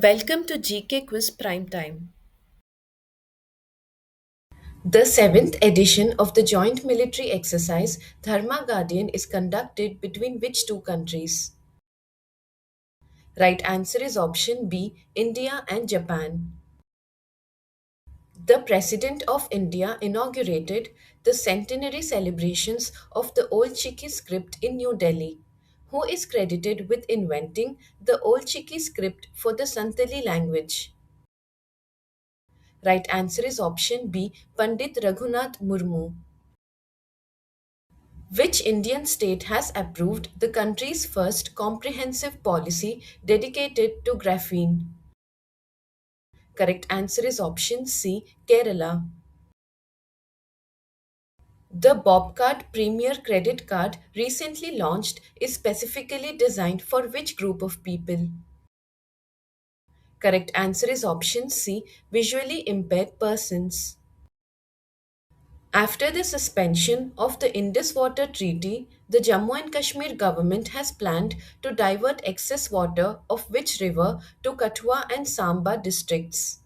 Welcome to GK Quiz Prime Time. The seventh edition of the joint military exercise Dharma Guardian is conducted between which two countries? Right answer is option B, India and Japan. The President of India inaugurated the centenary celebrations of the Old Chiki script in New Delhi. Who is credited with inventing the Old Chiki script for the Santali language? Right answer is option B, Pandit Raghunath Murmu. Which Indian state has approved the country's first comprehensive policy dedicated to graphene? Correct answer is option C, Kerala. The Bobcard Premier Credit Card recently launched is specifically designed for which group of people? Correct answer is option C, visually impaired persons. After the suspension of the Indus Water Treaty, the Jammu and Kashmir government has planned to divert excess water of which river to Kathua and Samba districts?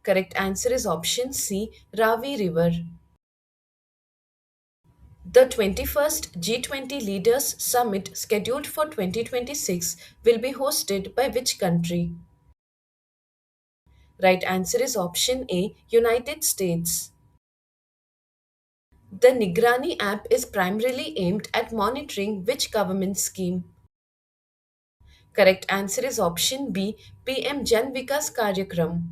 Correct answer is option C, Ravi River. The 21st G20 Leaders Summit scheduled for 2026 will be hosted by which country? Right answer is option A, United States. The Nigrani app is primarily aimed at monitoring which government scheme? Correct answer is option B, PM Jan Vikas Karyakram.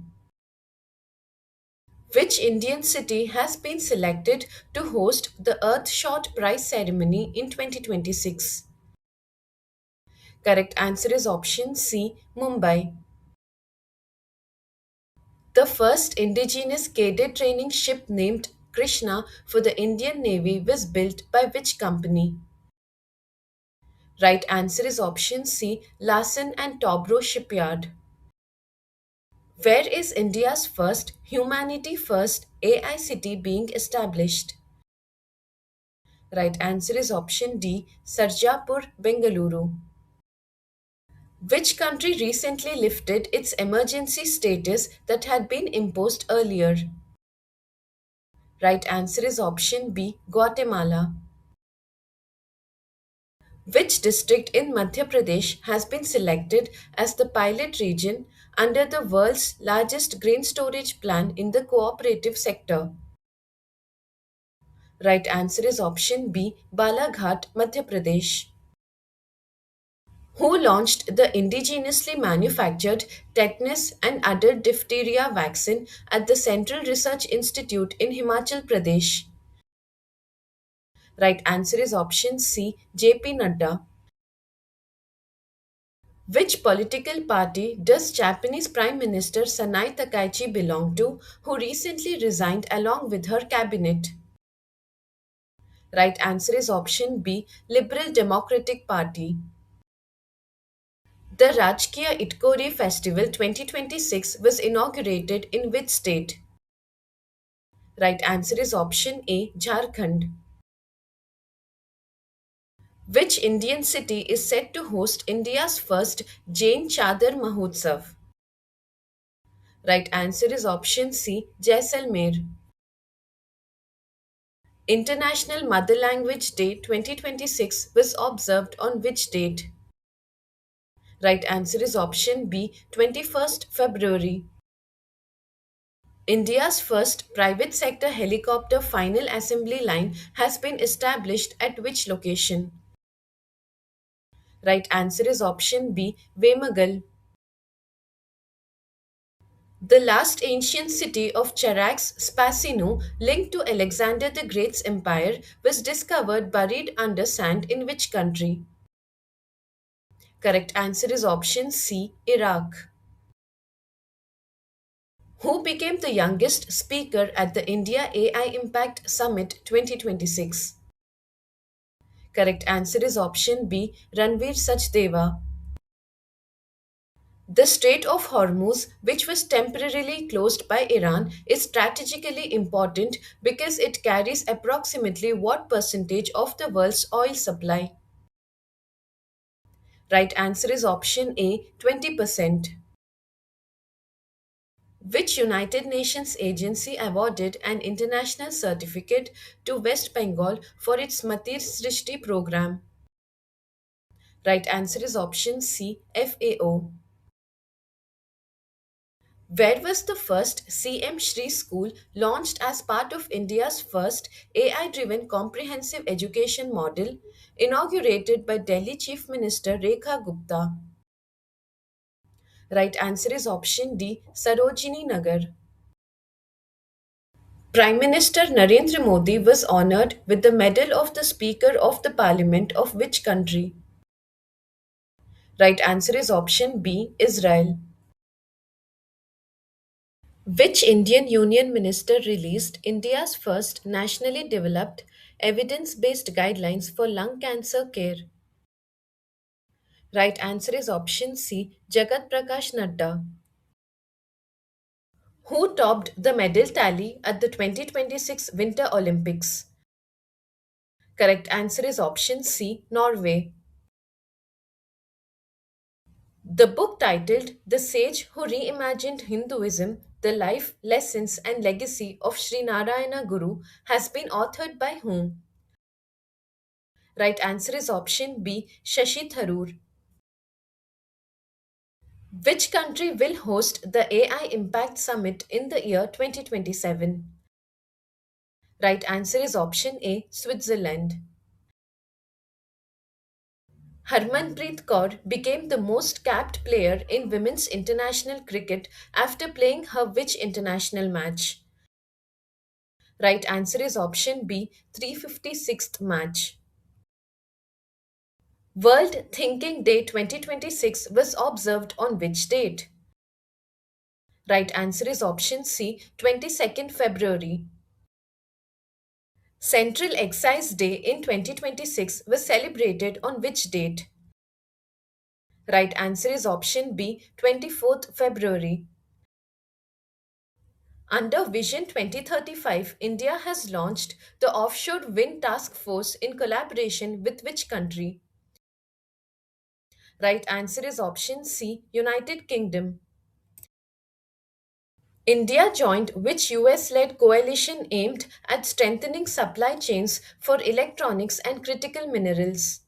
Which Indian city has been selected to host the Earthshot Prize ceremony in 2026? Correct answer is option C, Mumbai. The first indigenous cadet training ship named Krishna for the Indian Navy was built by which company? Right answer is option C, Larsen and Toubro Shipyard. Where is India's first Humanity First AI city being established? Right answer is option D, Sarjapur, Bengaluru. Which country recently lifted its emergency status that had been imposed earlier? Right answer is option B, Guatemala. Which district in Madhya Pradesh has been selected as the pilot region under the world's largest grain storage plan in the cooperative sector? Right answer is option B, Balaghat, Madhya Pradesh. Who launched the indigenously manufactured tetanus and adult diphtheria vaccine at the Central Research Institute in Himachal Pradesh? Right answer is option C, JP Nadda. Which political party does Japanese Prime Minister Sanai Takaichi belong to, who recently resigned along with her cabinet? Right answer is option B, Liberal Democratic Party. The Rajkiya Itkori Festival 2026 was inaugurated in which state? Right answer is option A, Jharkhand. Which Indian city is set to host India's first Jain Chadar Mahotsav? Right answer is option C, Jaisalmer. International Mother Language Day 2026 was observed on which date? Right answer is option B, 21st February. India's first private sector helicopter final assembly line has been established at which location? Right answer is option B, Vemagal. The last ancient city of Charax, Spasinu, linked to Alexander the Great's empire, was discovered buried under sand in which country? Correct answer is option C, Iraq. Who became the youngest speaker at the India AI Impact Summit 2026? Correct answer is option B, Ranveer Sachdeva. The Strait of Hormuz, which was temporarily closed by Iran, is strategically important because it carries approximately what percentage of the world's oil supply? Right answer is option A, 20%. Which United Nations agency awarded an international certificate to West Bengal for its Matir Srishti program? Right answer is option C, FAO. Where was the first CM Shri School launched as part of India's first AI driven comprehensive education model, inaugurated by Delhi Chief Minister Rekha Gupta? Right answer is option D, Sarojini Nagar. Prime Minister Narendra Modi was honored with the Medal of the Speaker of the Parliament of which country? Right answer is option B, Israel. Which Indian Union Minister released India's first nationally developed evidence based guidelines for lung cancer care? Right answer is option C, Jagat Prakash Nadda. Who topped the medal tally at the 2026 Winter Olympics? Correct answer is option C, Norway. The book titled The Sage Who Reimagined Hinduism, The Life, Lessons and Legacy of Sri Narayana Guru has been authored by whom? Right answer is option B, Shashi Tharoor. Which country will host the AI Impact Summit in the year 2027? Right answer is option A, Switzerland. Harmanpreet Kaur became the most capped player in women's international cricket after playing her which international match? Right answer is option B, 356th match. World Thinking Day 2026 was observed on which date? Right answer is option C, 22nd February. Central Excise Day in 2026 was celebrated on which date? Right answer is option B, 24th February. Under Vision 2035, India has launched the Offshore Wind Task Force in collaboration with which country? Right answer is option C, United Kingdom. India joined which US led coalition aimed at strengthening supply chains for electronics and critical minerals?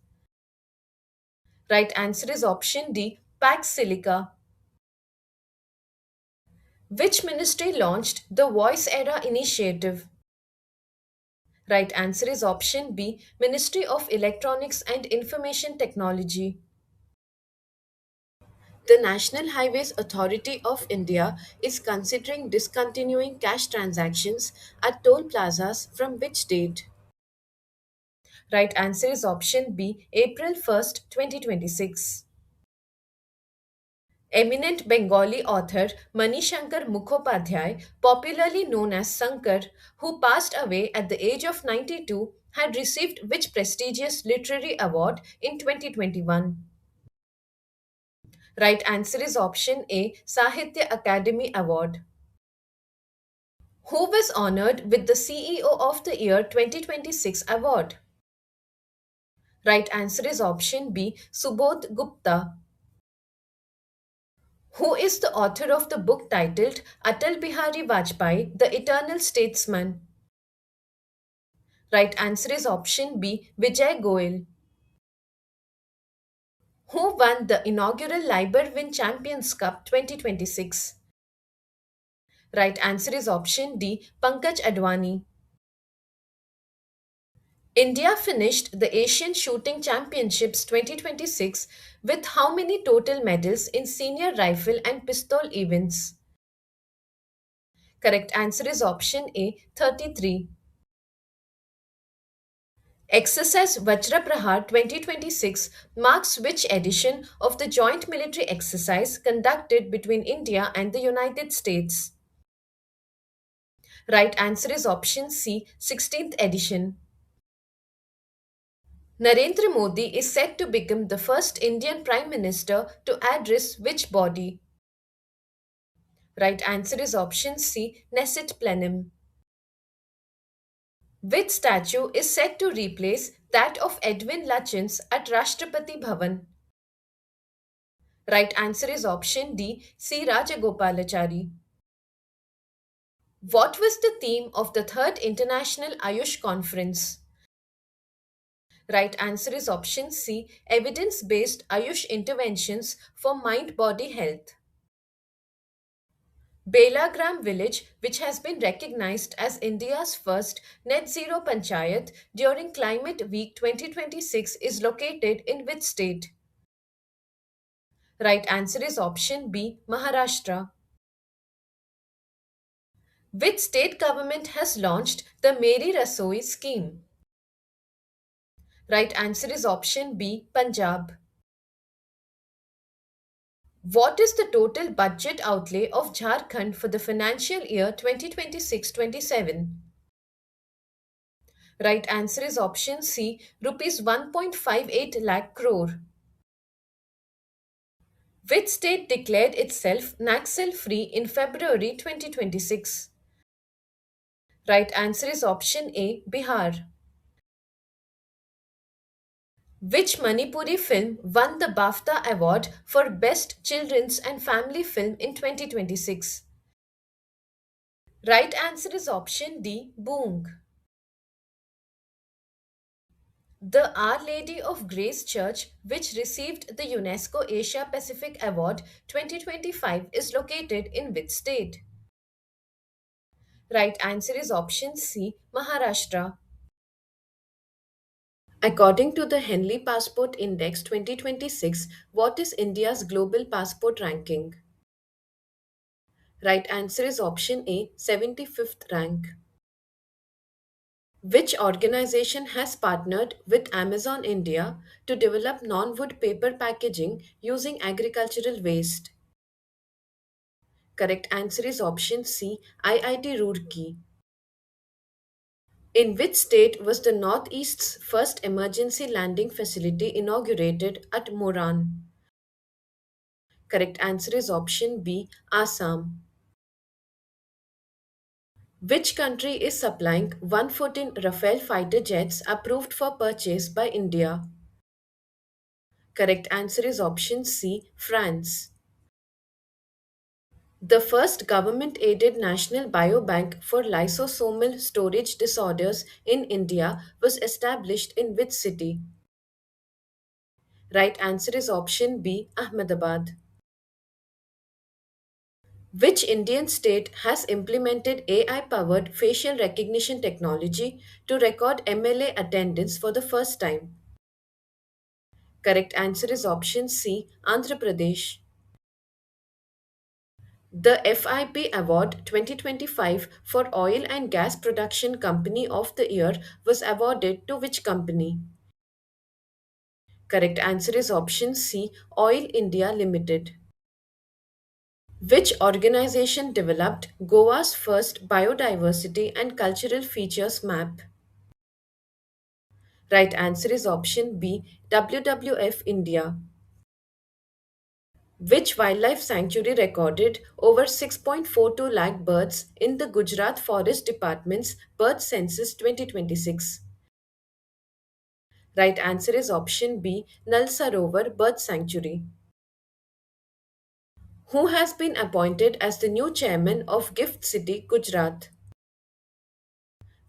Right answer is option D, Pax Silica. Which ministry launched the Voice Era initiative? Right answer is option B, Ministry of Electronics and Information Technology. The National Highways Authority of India is considering discontinuing cash transactions at toll plazas from which date? Right answer is option B, April 1st, 2026. Eminent Bengali author Manishankar Mukhopadhyay, popularly known as Sankar, who passed away at the age of 92, had received which prestigious literary award in 2021? Right answer is option A, Sahitya Academy Award. Who was honored with the CEO of the Year 2026 award? Right answer is option B, Subodh Gupta. Who is the author of the book titled Atal Bihari Vajpayee, The Eternal Statesman? Right answer is option B, Vijay Goyal. Who won the inaugural Liber Win Champions Cup 2026? Right answer is option D, Pankaj Advani. India finished the Asian Shooting Championships 2026 with how many total medals in senior rifle and pistol events? Correct answer is option A, 33. Exercise Vajraprahar 2026 marks which edition of the joint military exercise conducted between India and the United States? Right answer is option C, 16th edition. Narendra Modi is said to become the first Indian Prime Minister to address which body? Right answer is option C, Knesset Plenum. Which statue is said to replace that of Edwin Lutyens at Rashtrapati Bhavan? Right answer is option D, C. Rajagopalachari. What was the theme of the third International Ayush Conference? Right answer is option C, evidence based Ayush interventions for mind body health. Belagram village, which has been recognized as India's first net zero panchayat during Climate Week 2026, is located in which state? Right answer is option B, Maharashtra. Which state government has launched the Meri Rasoi scheme? Right answer is option B, Punjab. What is the total budget outlay of Jharkhand for the financial year 2026-27? Right answer is option C, rupees 1.58 lakh crore. Which state declared itself Naxal free in February 2026? Right answer is option A, Bihar. Which Manipuri film won the BAFTA award for Best Children's and Family Film in 2026? Right answer is option D, Boong. The Our Lady of Grace Church, which received the UNESCO Asia Pacific Award 2025, is located in which state? Right answer is option C, Maharashtra. According to the Henley Passport Index 2026, what is India's global passport ranking? Right answer is option A, 75th rank. Which organization has partnered with Amazon India to develop non wood paper packaging using agricultural waste? Correct answer is option C, IIT Roorkee. In which state was the Northeast's first emergency landing facility inaugurated at Moran? Correct answer is option B, Assam. Which country is supplying 114 Rafale fighter jets approved for purchase by India? Correct answer is option C, France. The first government aided national biobank for lysosomal storage disorders in India was established in which city? Right answer is option B, Ahmedabad. Which Indian state has implemented AI powered facial recognition technology to record MLA attendance for the first time? Correct answer is option C, Andhra Pradesh. The FIB Award 2025 for Oil and Gas Production Company of the Year was awarded to which company? Correct answer is option C, Oil India Limited. Which organization developed Goa's first biodiversity and cultural features map? Right answer is option B, WWF India. Which wildlife sanctuary recorded over 6.42 lakh birds in the Gujarat Forest Department's Bird Census 2026? Right answer is option B, Nal Sarovar Bird Sanctuary. Who has been appointed as the new chairman of Gift City, Gujarat?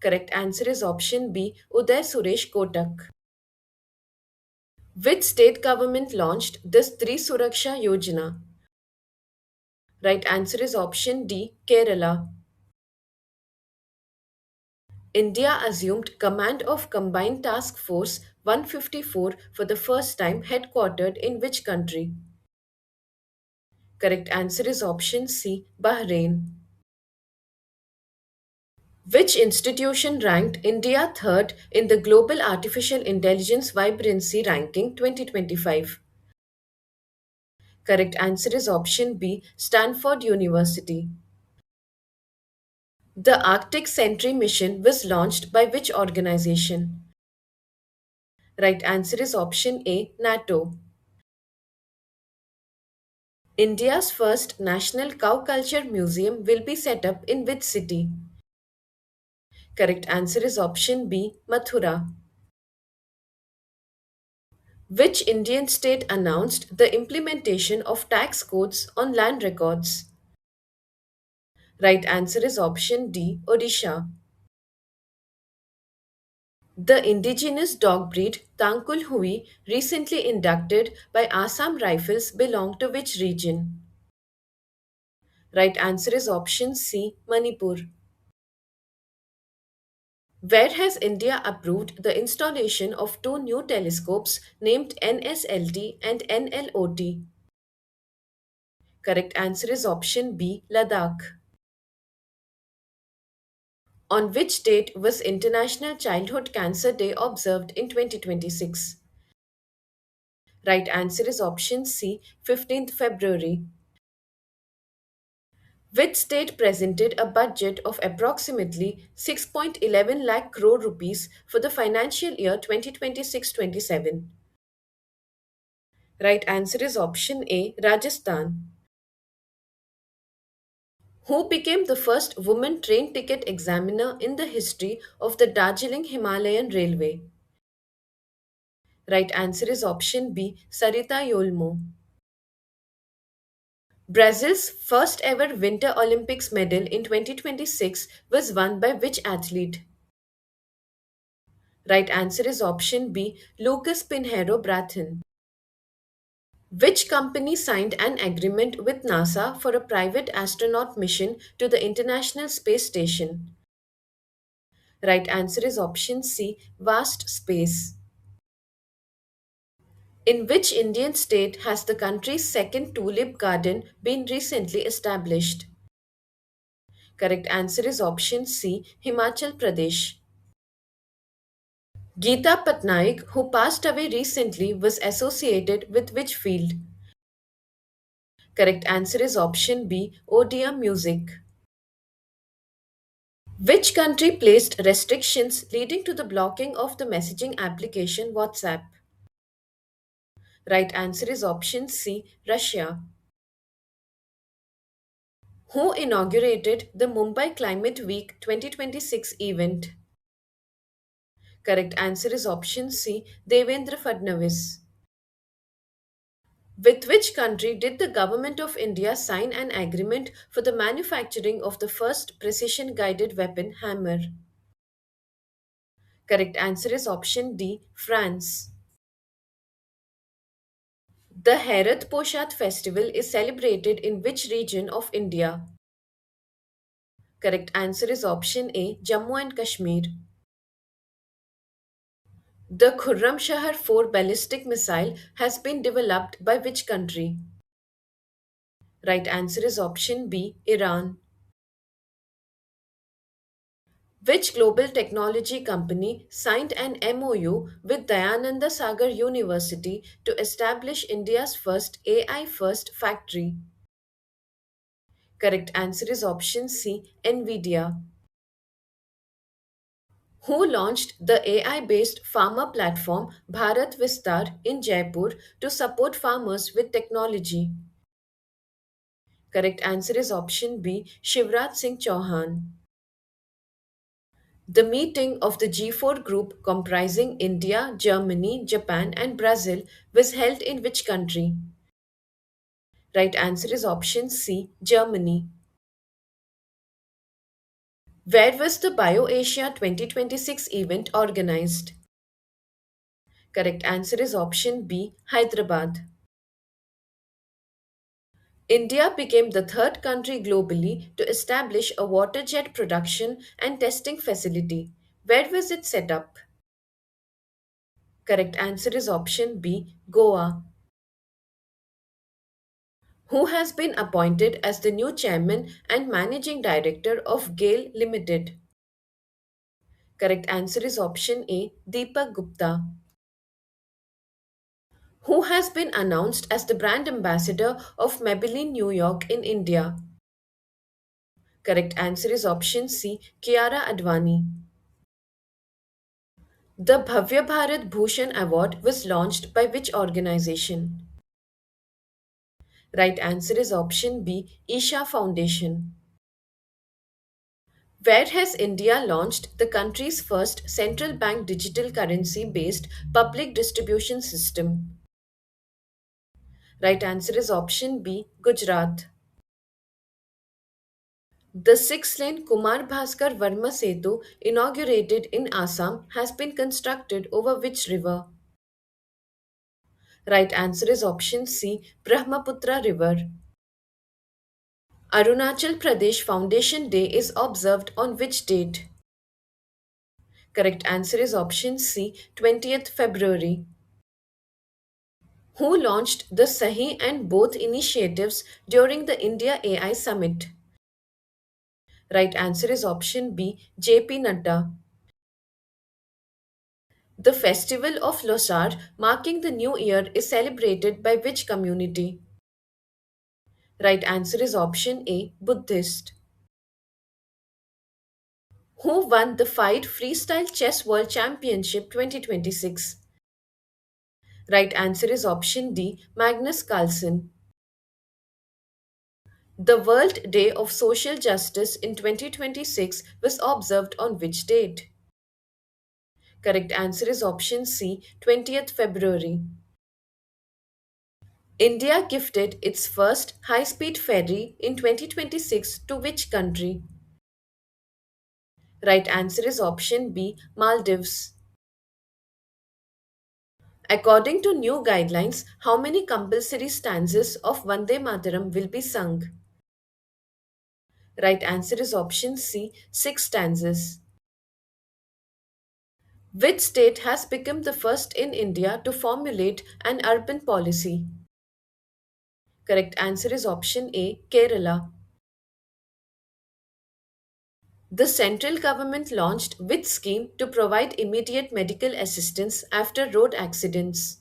Correct answer is option B, Uday Suresh Kotak. Which state government launched this Stri Suraksha Yojana? Right answer is option D, Kerala. India assumed command of Combined Task Force 154 for the first time, headquartered in which country? Correct answer is option C, Bahrain. Which institution ranked India third in the Global Artificial Intelligence Vibrancy Ranking 2025? Correct answer is option B, Stanford University. The Arctic Sentry mission was launched by which organization? Right answer is option A, NATO. India's first National Cow Culture Museum will be set up in which city? Correct answer is option B, Mathura. Which Indian state announced the implementation of tax codes on land records? Right answer is option D, Odisha. The indigenous dog breed Tangkul Hui, recently inducted by Assam Rifles, belong to which region? Right answer is option C, Manipur. Where has India approved the installation of two new telescopes named NSLT and NLOT? Correct answer is option B, Ladakh. On which date was International Childhood Cancer Day observed in 2026? Right answer is option C, 15th February. Which state presented a budget of approximately 6.11 lakh crore rupees for the financial year 2026-27? Right answer is option A, Rajasthan. Who became the first woman train ticket examiner in the history of the Darjeeling Himalayan Railway? Right answer is option B, Sarita Yolmo. Brazil's first ever Winter Olympics medal in 2026 was won by which athlete? Right answer is option B, Lucas Pinheiro Brathen. Which company signed an agreement with NASA for a private astronaut mission to the International Space Station? Right answer is option C, Vast Space. In which Indian state has the country's second tulip garden been recently established? Correct answer is option C, Himachal Pradesh. Geeta Patnaik, who passed away recently, was associated with which field? Correct answer is option B, ODM music. Which country placed restrictions leading to the blocking of the messaging application WhatsApp? Right answer is option C, Russia. Who inaugurated the Mumbai Climate Week 2026 event? Correct answer is option C, Devendra Fadnavis. With which country did the Government of India sign an agreement for the manufacturing of the first precision guided weapon hammer? Correct answer is option D, France. The Herath Poshat festival is celebrated in which region of India? Correct answer is option A, Jammu and Kashmir. The Khurram Shahar 4 ballistic missile has been developed by which country? Right answer is option B, Iran. Which global technology company signed an MOU with Dayananda Sagar University to establish India's first AI first factory? Correct answer is option C, Nvidia. Who launched the AI based farmer platform Bharat Vistar in Jaipur to support farmers with technology? Correct answer is option B, Shivraj Singh Chauhan. The meeting of the G4 group comprising India, Germany, Japan, and Brazil was held in which country? Right answer is option C, Germany. Where was the BioAsia 2026 event organized? Correct answer is option B, Hyderabad. India became the third country globally to establish a water jet production and testing facility. Where was it set up? Correct answer is option B, Goa. Who has been appointed as the new chairman and managing director of GAIL Limited? Correct answer is option A, Deepak Gupta. Who has been announced as the brand ambassador of Maybelline New York in India? Correct answer is option C, Kiara Advani. The Bhavya Bharat Bhushan Award was launched by which organization? Right answer is option B, Isha Foundation. Where has India launched the country's first central bank digital currency based public distribution system? Right answer is option B, Gujarat. The six-lane Kumar Bhaskar Varma Setu, inaugurated in Assam, has been constructed over which river? Right answer is option C, Brahmaputra River. Arunachal Pradesh Foundation Day is observed on which date? Correct answer is option C, 20th February. Who launched the Sahi and Both initiatives during the India AI Summit? Right answer is option B, JP Nadda. The festival of Losar, marking the new year, is celebrated by which community? Right answer is option A, Buddhist. Who won the FIDE Freestyle Chess World Championship 2026? Right answer is option D, Magnus Carlsen. The World Day of Social Justice in 2026 was observed on which date? Correct answer is option C, 20th February. India gifted its first high speed ferry in 2026 to which country? Right answer is option B, Maldives. According to new guidelines, how many compulsory stanzas of Vande Mataram will be sung? Right answer is option C, six stanzas. Which state has become the first in India to formulate an urban policy? Correct answer is option A, Kerala. The central government launched which scheme to provide immediate medical assistance after road accidents?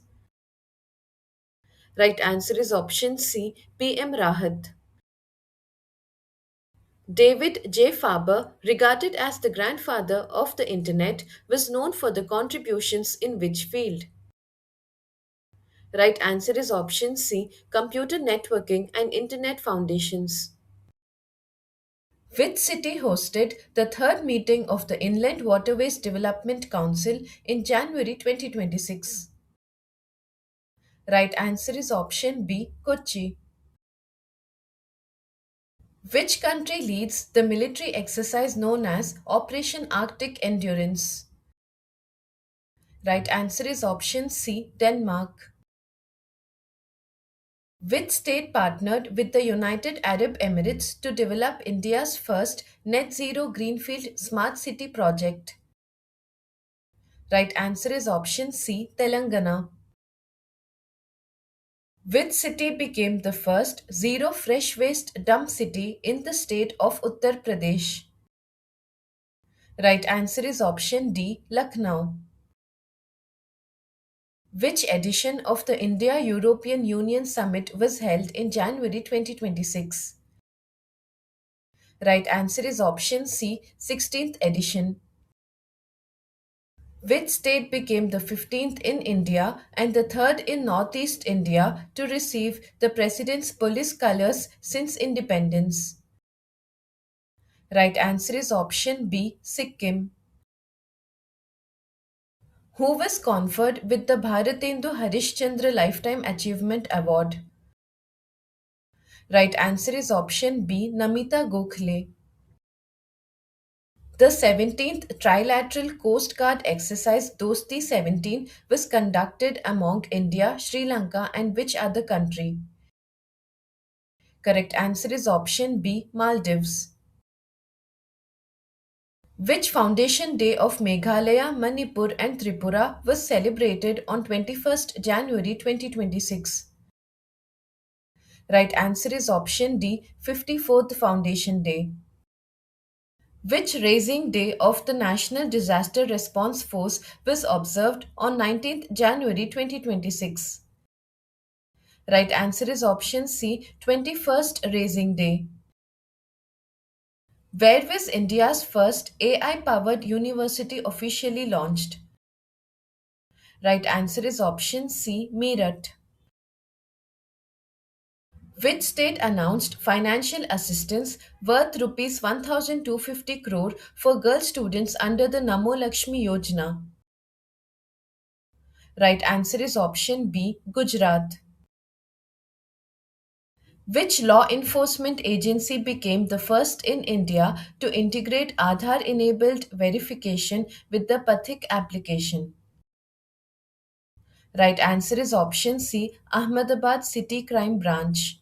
Right answer is option C, PM Rahat. David J. Faber, regarded as the grandfather of the Internet, was known for the contributions in which field? Right answer is option C, computer networking and Internet foundations. Which city hosted the third meeting of the Inland Waterways Development Council in January 2026? Right answer is option B, Kochi. Which country leads the military exercise known as Operation Arctic Endurance? Right answer is option C, Denmark. Which state partnered with the United Arab Emirates to develop India's first net zero greenfield smart city project? Right answer is option C, Telangana. Which city became the first zero fresh waste dump city in the state of Uttar Pradesh? Right answer is option D, Lucknow. Which edition of the India European Union Summit was held in January 2026? Right answer is option C, 16th edition. Which state became the 15th in India and the third in Northeast India to receive the President's police colours since independence? Right answer is option B, Sikkim. Who was conferred with the Bharatendu Harishchandra Lifetime Achievement Award? Right answer is option B, Namita Gokhale. The 17th Trilateral Coast Guard exercise Dosti 17 was conducted among India, Sri Lanka, and which other country? Correct answer is option B, Maldives. Which foundation day of Meghalaya, Manipur, and Tripura was celebrated on 21st January 2026? Right answer is option D, 54th Foundation Day. Which raising day of the National Disaster Response Force was observed on 19th January 2026? Right answer is option C, 21st Raising Day. Where was India's first AI powered university officially launched? Right answer is option C, Meerut. Which state announced financial assistance worth rupees 1250 crore for girl students under the Namo Lakshmi Yojana? Right answer is option B, Gujarat. Which law enforcement agency became the first in India to integrate Aadhaar enabled verification with the Pathik application? Right answer is option C, Ahmedabad City Crime Branch.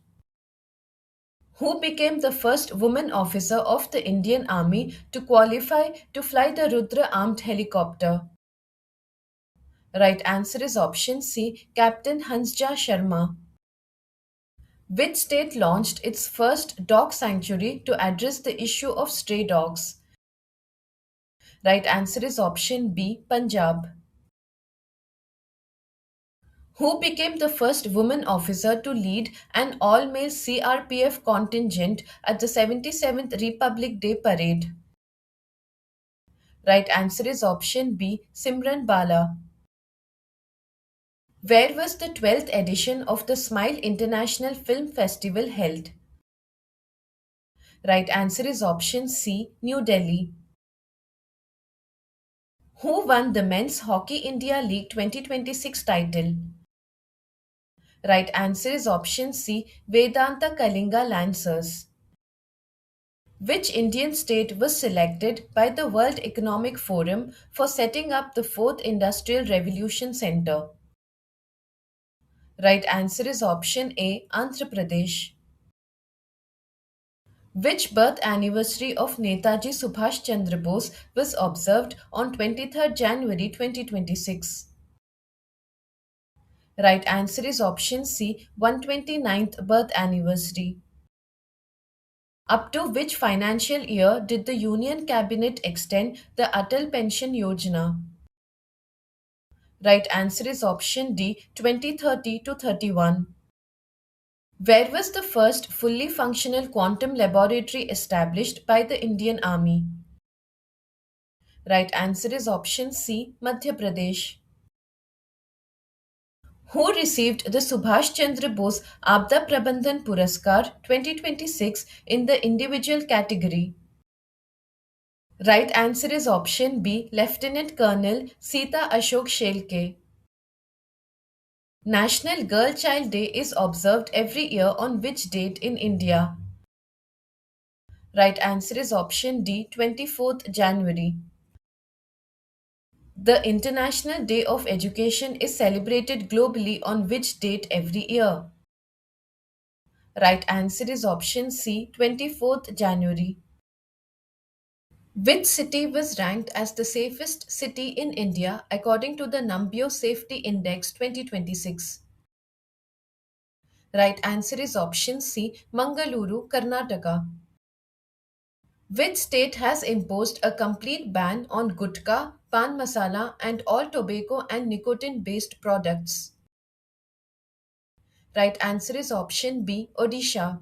Who became the first woman officer of the Indian Army to qualify to fly the Rudra armed helicopter? Right answer is option C, Captain Hansja Sharma. Which state launched its first dog sanctuary to address the issue of stray dogs? Right answer is option B, Punjab. Who became the first woman officer to lead an all male CRPF contingent at the 77th Republic Day Parade? Right answer is option B, Simran Bala. Where was the 12th edition of the Smile International Film Festival held? Right answer is option C, New Delhi. Who won the Men's Hockey India League 2026 title? Right answer is option C, Vedanta Kalinga Lancers. Which Indian state was selected by the World Economic Forum for setting up the Fourth Industrial Revolution Center? Right answer is option A, Andhra Pradesh. Which birth anniversary of Netaji Subhash Chandra Bose was observed on 23rd January 2026? Right answer is option C, 129th birth anniversary. Up to which financial year did the Union Cabinet extend the Atal Pension Yojana? Right answer is option D, 2030 to 31. Where was the first fully functional quantum laboratory established by the Indian Army? Right answer is option C, Madhya Pradesh. Who received the Subhash Chandra Bose Abda Prabandhan Puraskar 2026 in the individual category? Right answer is option B, Lieutenant Colonel Sita Ashok Shelke. National Girl Child Day is observed every year on which date in India? Right answer is option D, 24th January. The International Day of Education is celebrated globally on which date every year? Right answer is option C, 24th January. Which city was ranked as the safest city in India according to the Numbeo Safety Index 2026? Right answer is option C, Mangaluru, Karnataka. Which state has imposed a complete ban on gutka, pan masala, and all tobacco and nicotine based products? Right answer is option B, Odisha.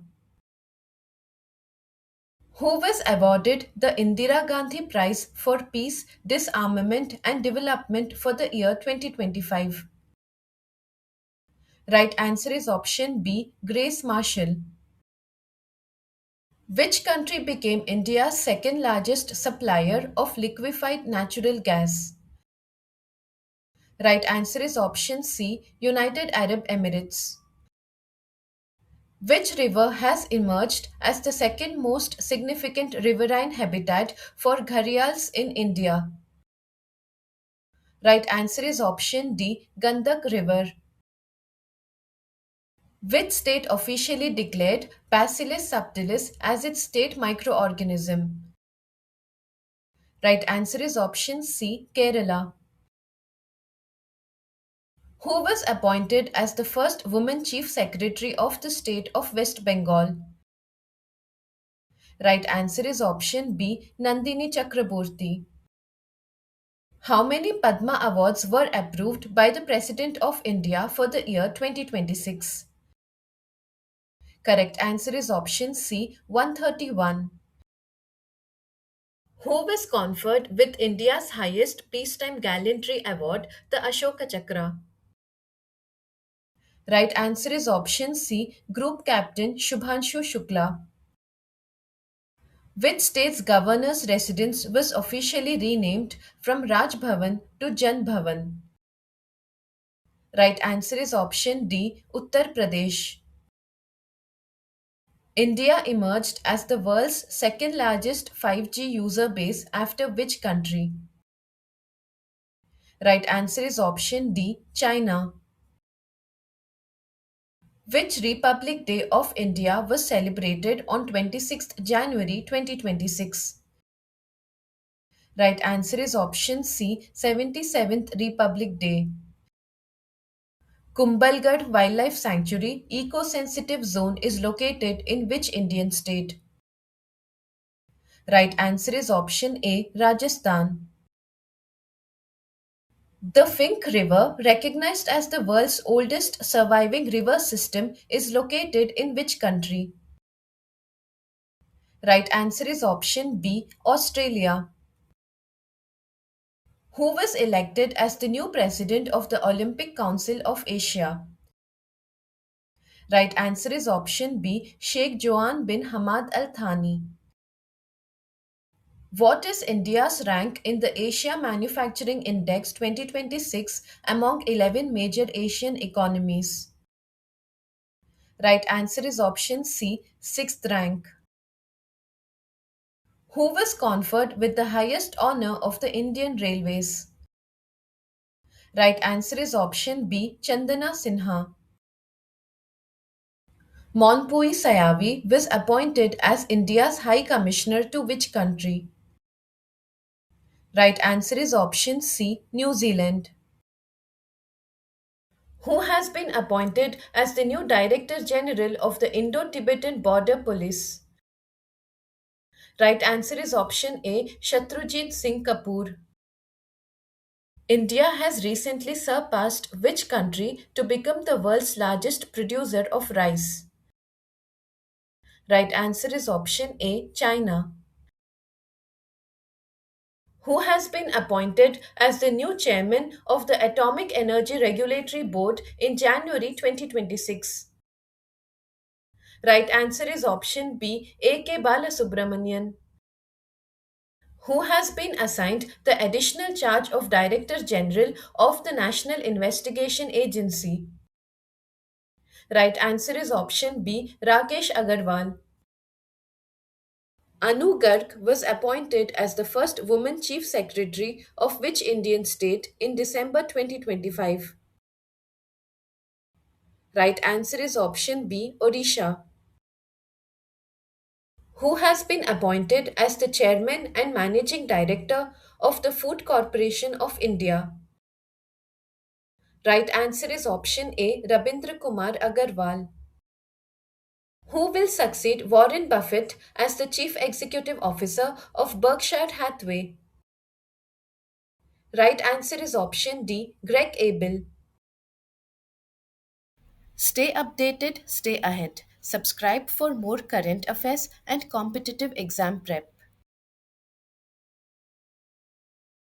Who was awarded the Indira Gandhi Prize for Peace, Disarmament and Development for the year 2025? Right answer is option B, Grace Marshall. Which country became India's second largest supplier of liquefied natural gas? Right answer is option C, United Arab Emirates. Which river has emerged as the second most significant riverine habitat for gharials in India? Right answer is option D, Gandak River. Which state officially declared Bacillus subtilis as its state microorganism? Right answer is option C, Kerala. Who was appointed as the first woman chief secretary of the state of West Bengal? Right answer is option B, Nandini Chakraborty. How many Padma Awards were approved by the President of India for the year 2026? Correct answer is option C, 131. Who was conferred with India's highest peacetime gallantry award, the Ashoka Chakra? Right answer is option C, Group Captain Shubhanshu Shukla. Which state's governor's residence was officially renamed from Raj Bhavan to Jan Bhavan? Right answer is option D, Uttar Pradesh. India emerged as the world's second largest 5G user base after which country? Right answer is option D, China. Which Republic Day of India was celebrated on 26th January 2026? Right answer is option C, 77th Republic Day. Kumbhalgarh Wildlife Sanctuary eco-sensitive zone is located in which Indian state? Right answer is option A, Rajasthan. The Fink River, recognized as the world's oldest surviving river system, is located in which country? Right answer is option B, Australia. Who was elected as the new president of the Olympic Council of Asia? Right answer is option B, Sheikh Joan bin Hamad Al Thani. What is India's rank in the Asia Manufacturing Index 2026 among 11 major Asian economies? Right answer is option C, sixth rank. Who was conferred with the highest honor of the Indian Railways? Right answer is option B, Chandana Sinha. Monpui Sayavi was appointed as India's High Commissioner to which country? Right answer is option C, New Zealand. Who has been appointed as the new Director General of the Indo Tibetan Border Police? Right answer is option A, Shatrujit Singh Kapoor. India has recently surpassed which country to become the world's largest producer of rice? Right answer is option A, China. Who has been appointed as the new chairman of the Atomic Energy Regulatory Board in January 2026? Right answer is option B, A.K. Balasubramanian. Who has been assigned the additional charge of Director General of the National Investigation Agency? Right answer is option B, Rakesh Agarwal. Anu Garg was appointed as the first woman chief secretary of which Indian state in December 2025? Right answer is option B, Odisha. Who has been appointed as the chairman and managing director of the Food Corporation of India? Right answer is option A, Rabindra Kumar Agarwal. Who will succeed Warren Buffett as the chief executive officer of Berkshire Hathaway? Right answer is option D, Greg Abel. Stay updated, stay ahead. Subscribe for more current affairs and competitive exam prep.